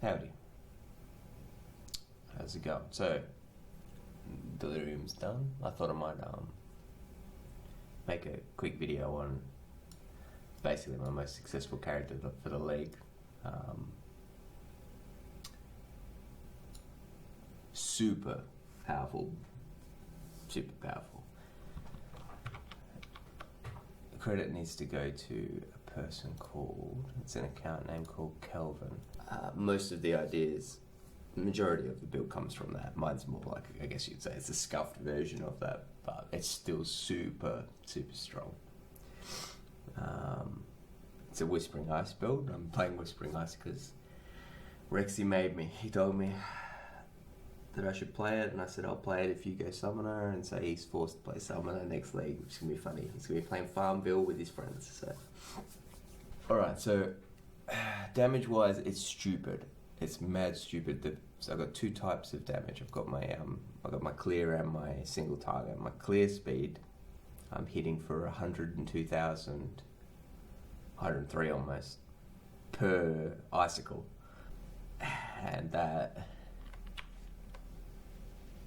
Howdy. How's it going? So, Delirium's done. I thought I might make a quick video on basically my most successful character for the league. Super powerful. The credit needs to go to a person called, it's an account name called Kelvynn. Most of the ideas, the majority of the build comes from that. Mine's more like, I guess you'd say it's a scuffed version of that, but it's still super strong. It's a Whispering Ice build. I'm playing Whispering Ice because Rexy made me. He told me that I should play it, and I said I'll play it if you go Summoner, and so he's forced to play Summoner next league, which is going to be funny. He's going to be playing Farmville with his friends. So, alright, so damage wise, it's stupid. It's mad stupid. So I've got two types of damage. I've got my clear and my single target. My clear speed, I'm hitting for 102,000, 103 almost, per icicle. And that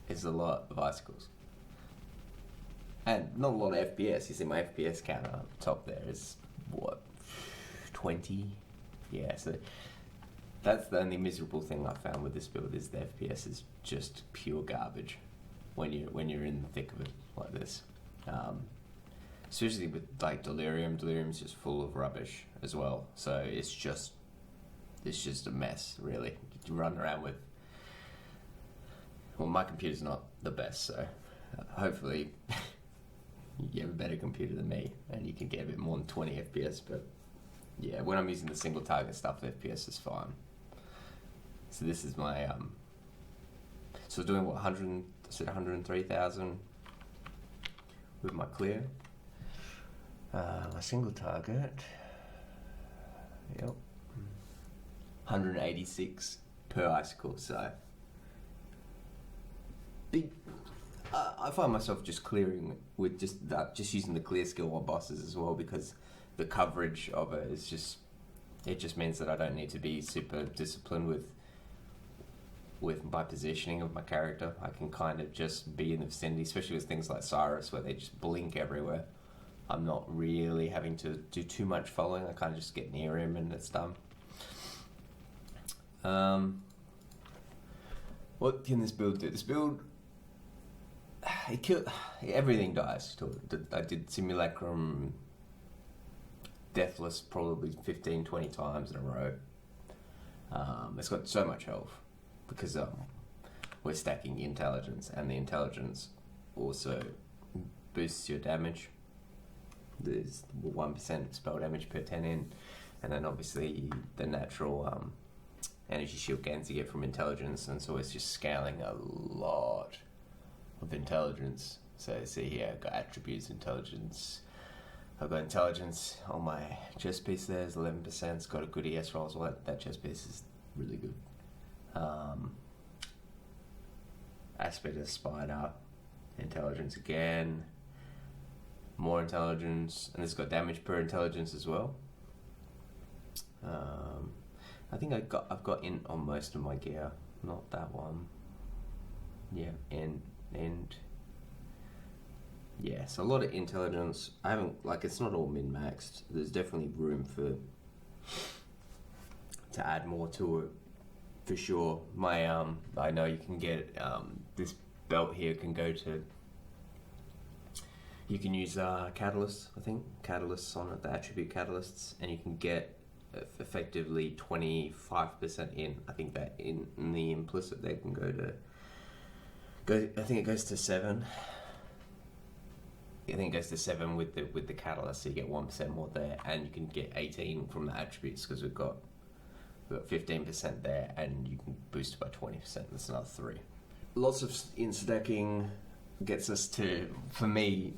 is a lot of icicles. And not a lot of FPS. You see my FPS counter up top there is, what, 20? Yeah, so that's the only miserable thing I found with this build is the FPS is just pure garbage when you're in the thick of it like this. Especially with like Delirium. Delirium's just full of rubbish as well. So it's just a mess, really. You run around with. Well, my computer's not the best, so hopefully you have a better computer than me and you can get a bit more than 20 FPS. But yeah, when I'm using the single target stuff, the FPS is fine. So this is my so doing what 103,000 with my clear. My single target, yep, 186 per icicle. So big. I find myself just clearing with just using the clear skill on bosses as well, because the coverage of it is just means that I don't need to be super disciplined with my positioning of my character. I can kind of just be in the vicinity, especially with things like Cyrus where they just blink everywhere. I'm not really having to do too much following. I kind of just get near him and it's done. What can this build do? This build, it killed, everything dies to it. I did Simulacrum Deathless probably 15-20 times in a row. It's got so much health because we're stacking intelligence, and the intelligence also boosts your damage. There's 1% spell damage per 10 in, and then obviously the natural energy shield gains you get from intelligence, and so it's just scaling a lot of intelligence. So see here, I've got attributes, intelligence. I've got intelligence on my chest piece there, is 11%. It's got a good ES roll as well. That chest piece is really good. Aspect of the spider, intelligence again, more intelligence, and it's got damage per intelligence as well. I think I've got int on most of my gear, not that one. Yeah, int. Yeah, so a lot of intelligence. I haven't, it's not all min-maxed. There's definitely room to add more to it, for sure. My I know you can get this belt here can go to. You can use catalysts, I think, catalysts on it, the attribute catalysts, and you can get effectively 25% in. I think that in the implicit they can go. I think it goes to 7. I think it goes to 7 with the catalyst, so you get 1% more there, and you can get 18 from the attributes because we've got 15% there, and you can boost it by 20%. That's another 3. Lots of in-stacking gets us to, for me,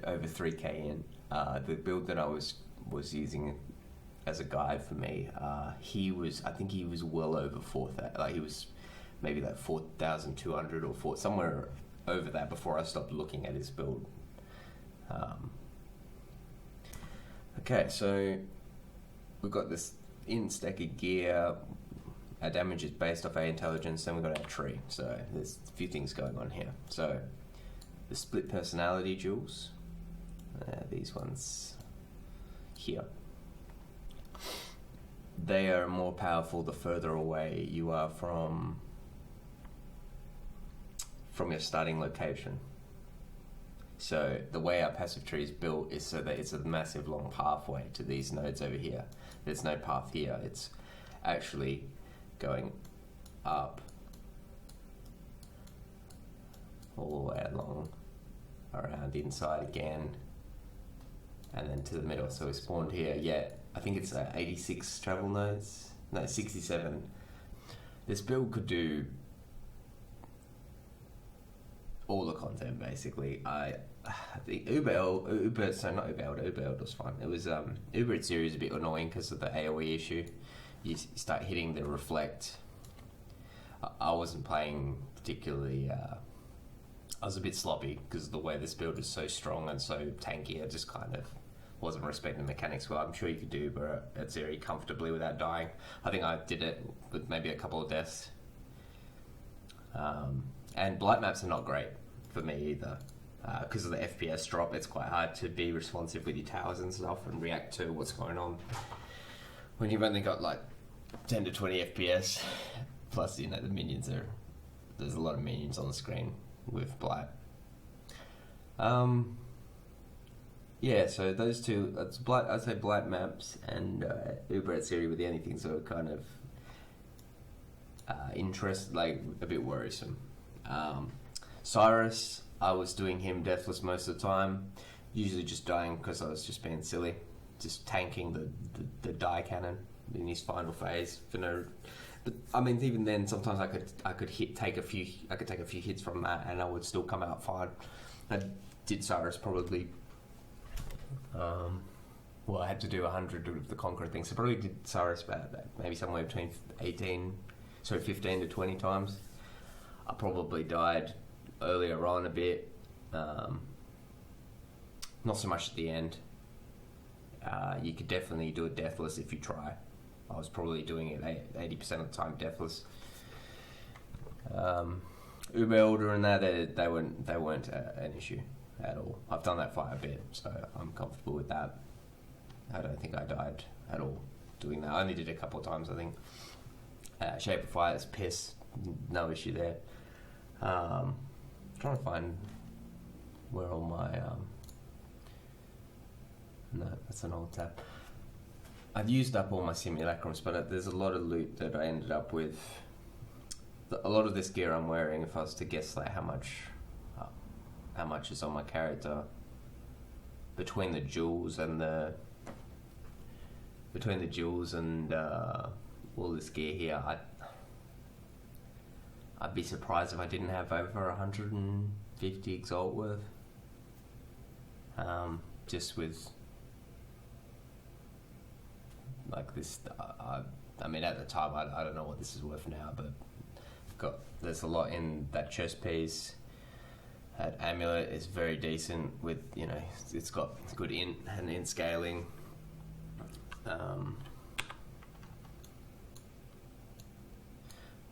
over 3k in. The build that I was using as a guide for me, I think he was well over 4,000. He was maybe 4,200 or somewhere over that before I stopped looking at his build. Okay, so we've got this in stack of gear. our damage is based off our intelligence, then we've got our tree. So there's a few things going on here. So the split personality jewels, these ones here, they are more powerful the further away you are from your starting location. So the way our passive tree is built is so that it's a massive long pathway to these nodes over here. There's no path here. It's actually going up all the way along, around inside again, and then to the middle. So we spawned here. Yeah, I think it's 86 travel nodes. No, 67. This build could do all the content basically. The Uber Eld was fun. It was Uber Eats series a bit annoying because of the AoE issue. You start hitting the reflect. I wasn't playing particularly. I was a bit sloppy because of the way this build is so strong and so tanky. I just kind of wasn't respecting the mechanics well. I'm sure you could do Uber Eats series comfortably without dying. I think I did it with maybe a couple of deaths. And blight maps are not great for me either. Because of the FPS drop, it's quite hard to be responsive with your towers and stuff and react to what's going on when you've only got like 10 to 20 FPS. Plus, the minions there's a lot of minions on the screen with blight. Yeah, so those two, I'd say blight maps and Uber Eats series were the only things that were kind of a bit worrisome. Cyrus, I was doing him deathless most of the time, usually just dying because I was just being silly, just tanking the die cannon in his final phase for no. But I mean, even then, sometimes I could take a few hits from that, and I would still come out fine. I did Cyrus probably. I had to do 100 of the Conqueror thing, so probably did Cyrus about maybe somewhere between 15 to 20 times. I probably died earlier on a bit, not so much at the end. You could definitely do it deathless if you try. I was probably doing it 80% of the time deathless. Uber Elder and that, they weren't an issue at all. I've done that fight a bit, so I'm comfortable with that. I don't think I died at all doing that. I only did it a couple of times, I think. Shape of Fire is piss, no issue there. Trying to find where all my no, that's an old tab. I've used up all my simulacrums, but there's a lot of loot that I ended up with. A lot of this gear I'm wearing, if I was to guess like how much is on my character between the jewels and all this gear here, I'd be surprised if I didn't have over 150 exalt worth. Just with like this, I mean at the time I don't know what this is worth now, but there's a lot in that chest piece. That amulet is very decent with, it's got good int and int scaling. I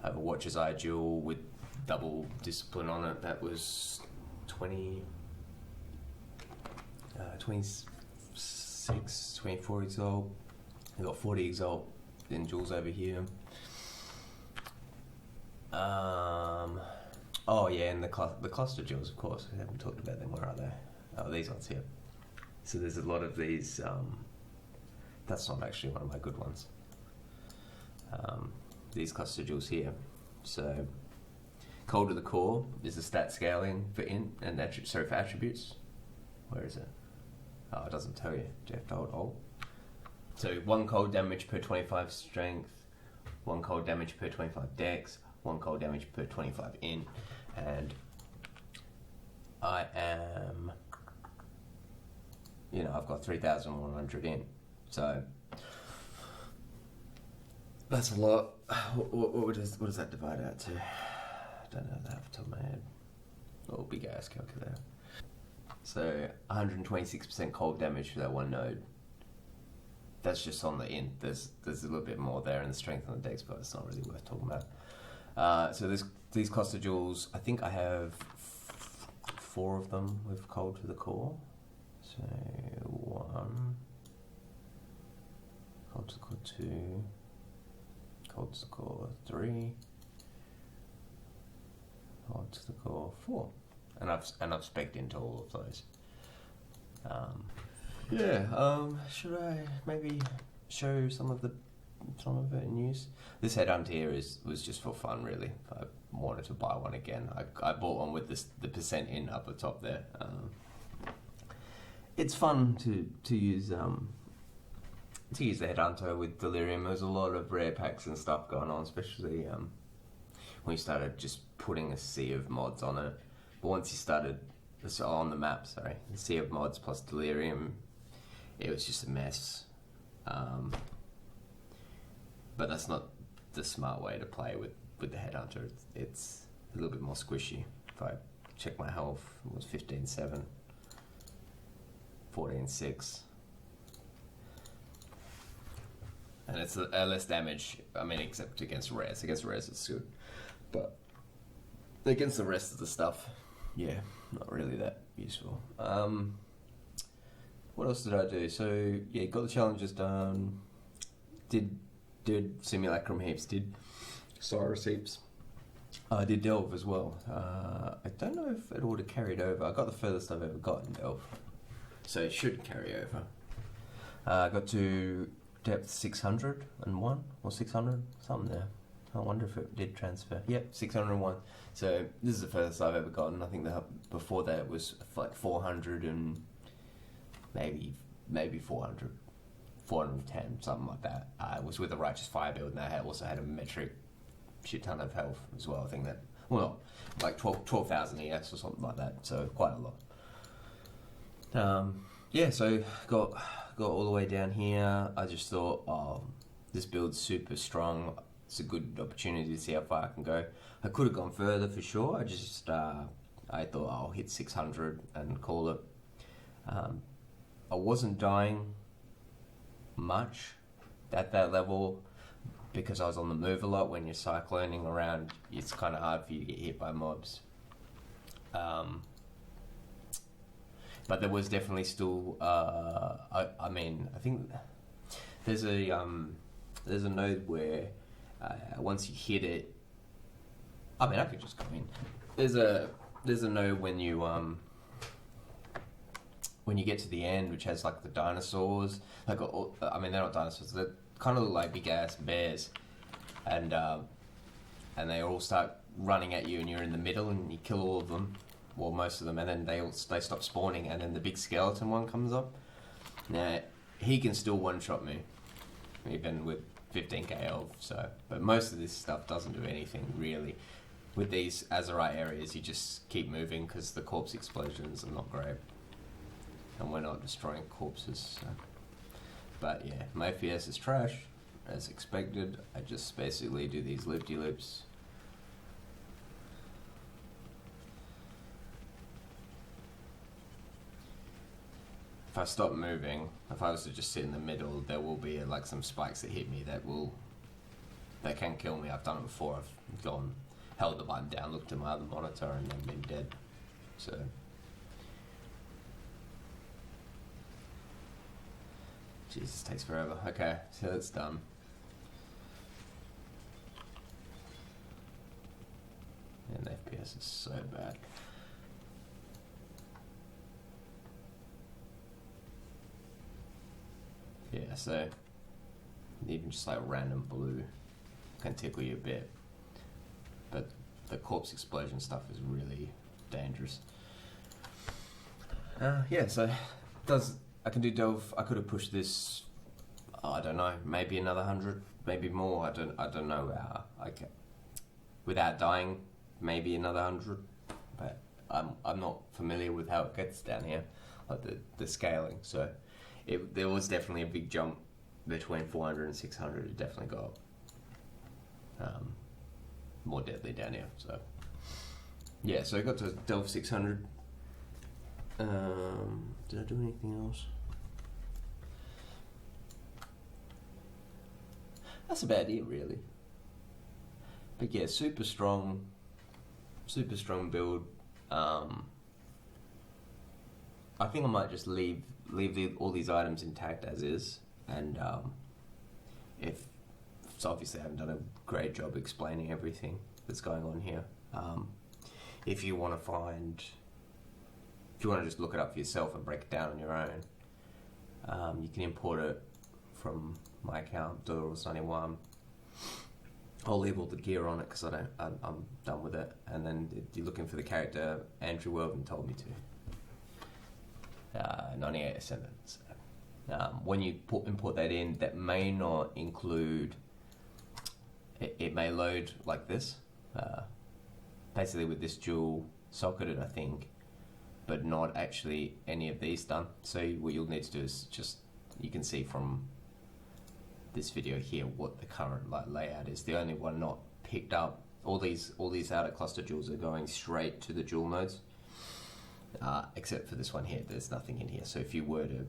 have a Watcher's Eye jewel with double discipline on it. That was 26, 24 exalt. I got 40 exalt in jewels over here. Oh yeah, and the cluster jewels, of course. We haven't talked about them. Where are they? Oh, these ones here. So there's a lot of these. That's not actually one of my good ones. These cluster jewels here. So, Cold to the Core is the stat scaling for int and for attributes. Where is it? Oh, it doesn't tell you. Do you have to hold Alt? So 1 cold damage per 25 strength, 1 cold damage per 25 dex, 1 cold damage per 25 int, and I am, I've got 3,100 int. So that's a lot. What does that divide out to? I don't know that off the top of my head. Oh, big ass calculator. So 126% cold damage for that one node. that's just on the int. There's a little bit more there in the strength on the dex, but it's not really worth talking about. So these cluster jewels, I think I have 4 of them with cold to the core. So 1, cold to the core 2, cold to the core 3, cold to the core 4, and I've spec'd into all of those. Should I maybe show some of it in use? This headhunter here was just for fun, really. I wanted to buy one again. I bought one with the percent in up the top there. It's fun to use the headhunter with Delirium. There's a lot of rare packs and stuff going on, especially when you started just putting a sea of mods on it. But once you started on the map, the sea of mods plus Delirium, it was just a mess. But that's not the smart way to play with the headhunter. It's a little bit more squishy. If I check my health, it was 15.7, 14.6, and it's a less damage. I mean, except against rares. Against rares, it's good, but against the rest of the stuff, yeah, not really that useful. What else did I do? So yeah, got the challenges done. Did simulacrum heaps. Did Cyrus heaps. I did Delve as well. I don't know if it would have carried over. I got the furthest I've ever got in Delve, so it should carry over. I got to depth 601 or 600, something there. I wonder if it did transfer. Yep, 601. So this is the furthest I've ever gotten. I think before that it was like 400 and maybe 400, 410, something like that. It was with a Righteous Fire build, and I also had a metric shit ton of health as well. I think that, well, like 12,000 ES or something like that, so quite a lot. So got all the way down here. I just thought, this build's super strong. It's a good opportunity to see how far I can go. I could have gone further for sure. I thought I'll hit 600 and call it. I wasn't dying much at that level because I was on the move a lot. When you're cycloning around, it's kind of hard for you to get hit by mobs. But there was definitely still. I think there's a node where once you hit it, I mean, I could just go in. There's a node when you get to the end, which has like the dinosaurs, like I mean, they're not dinosaurs. They're kind of like big ass bears, and they all start running at you, and you're in the middle, and you kill all of them, or most of them, and then they stop spawning, and then the big skeleton one comes up. Now he can still one shot me, even with 15k health. So, but most of this stuff doesn't do anything really. With these Azerite areas, you just keep moving because the corpse explosions are not great. And we're not destroying corpses. So. But yeah, my FPS is trash, as expected. I just basically do these loop-de-loops. If I stop moving, if I was to just sit in the middle, there will be like some spikes that hit me that can kill me. I've done it before. I've held the button down, looked at my other monitor, and then been dead. So. Jesus, takes forever. Okay, so that's done. And the FPS is so bad. Yeah, so even just like random blue can tickle you a bit. But the corpse explosion stuff is really dangerous. So I can do Delve. I could have pushed this, I don't know, maybe another 100, maybe more. I don't know. Without dying, maybe another 100. But I'm not familiar with how it gets down here, like the scaling. So there was definitely a big jump between 400 and 600. It definitely got more deadly down here. So yeah, so I got to Delve 600. Did I do anything else? that's about it really. But yeah, super strong build. I think I might just leave all these items intact as is, and if so, obviously I haven't done a great job explaining everything that's going on here. If you want to just look it up for yourself and break it down on your own, you can import it from my account, Delirium91. I'll leave all the gear on it because I'm done with it. And then if you're looking for the character, Andrew Welvin told me to. 98 Ascendant. So, when you import that in, that may not include. It may load like this, basically with this dual socketed, I think, but not actually any of these done. So what you'll need to do is just, you can see from this video here what the current layout is. The only one not picked up, all these outer cluster jewels are going straight to the jewel nodes, except for this one here. There's nothing in here. So if you were to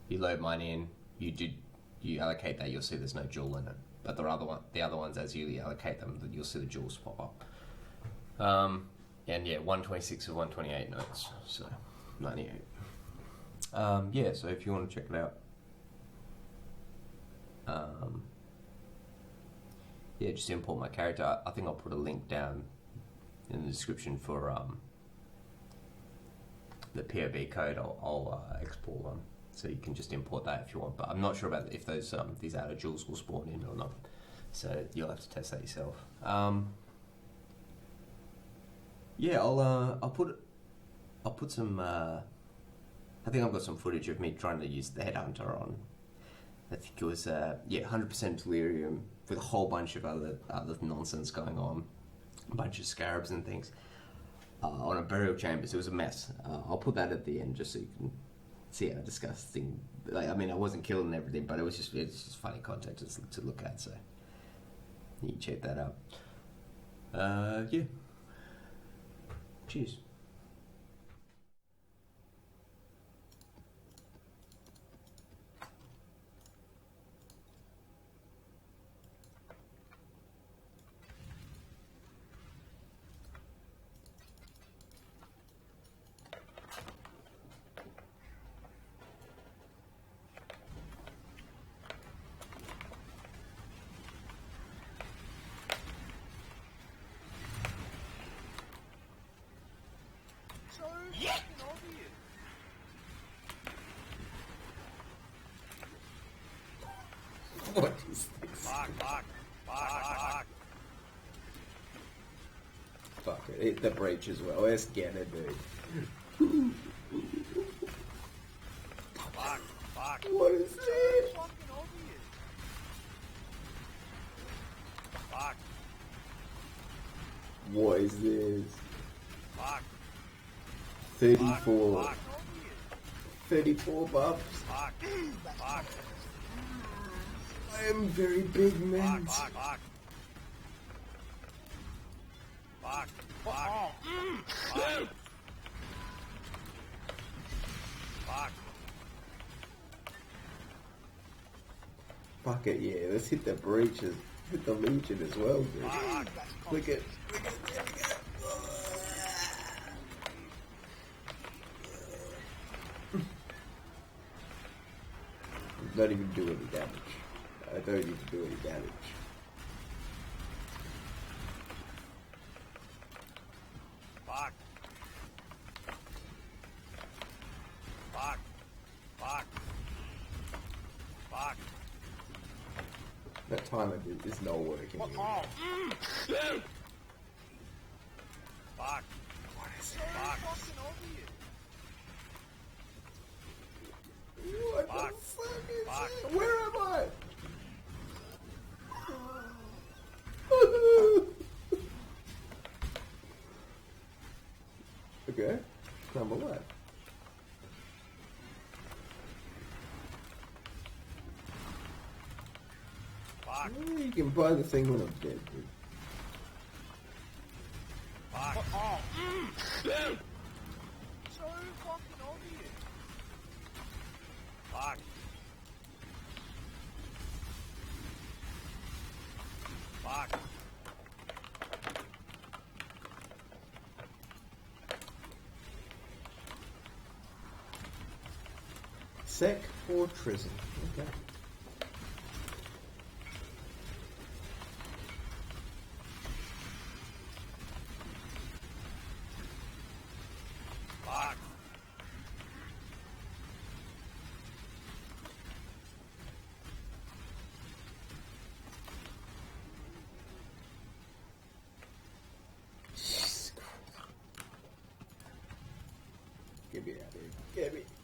you load mine in, you allocate that, you'll see there's no jewel in it. But the other ones, as you allocate them, you'll see the jewels pop up. And yeah, 126 of 128 nodes, so 98. Yeah, so if you want to check it out, yeah, just import my character. I think I'll put a link down in the description for the POB code. I'll export one, so you can just import that if you want. But I'm not sure about if those these outer jewels will spawn in or not, so you'll have to test that yourself. Yeah, I'll put some. I think I've got some footage of me trying to use the Headhunter on. I think it was 100% Delirium with a whole bunch of other nonsense going on, a bunch of scarabs and things on a burial chambers. It was a mess. I'll put that at the end just so you can see how disgusting. I mean, I wasn't killing everything, but it's just funny content to look at. So you can check that out. Yeah. Cheers. What is this? Fuck. Fuck it, hit the breach as well. Let's get it, dude. Fuck. What is this? Fuck. What is this? Fuck. 34. Fuck. 34 buffs. Fuck. I am very big, man. Fuck. Fuck it, yeah. Let's hit the breaches. Hit the Legion as well, dude. Look at. Not even do any damage. I don't need to do any damage. Fuck. That timer is not working. Fuck. What is it? Fuck. What the fuck is it? Where am I? Okay, number what? Fuck. Oh, you can buy the thing when I'm dead, dude. Fuck. So fucking obvious. Fuck. Sec or Trism? Okay. Get me out of here. Get me.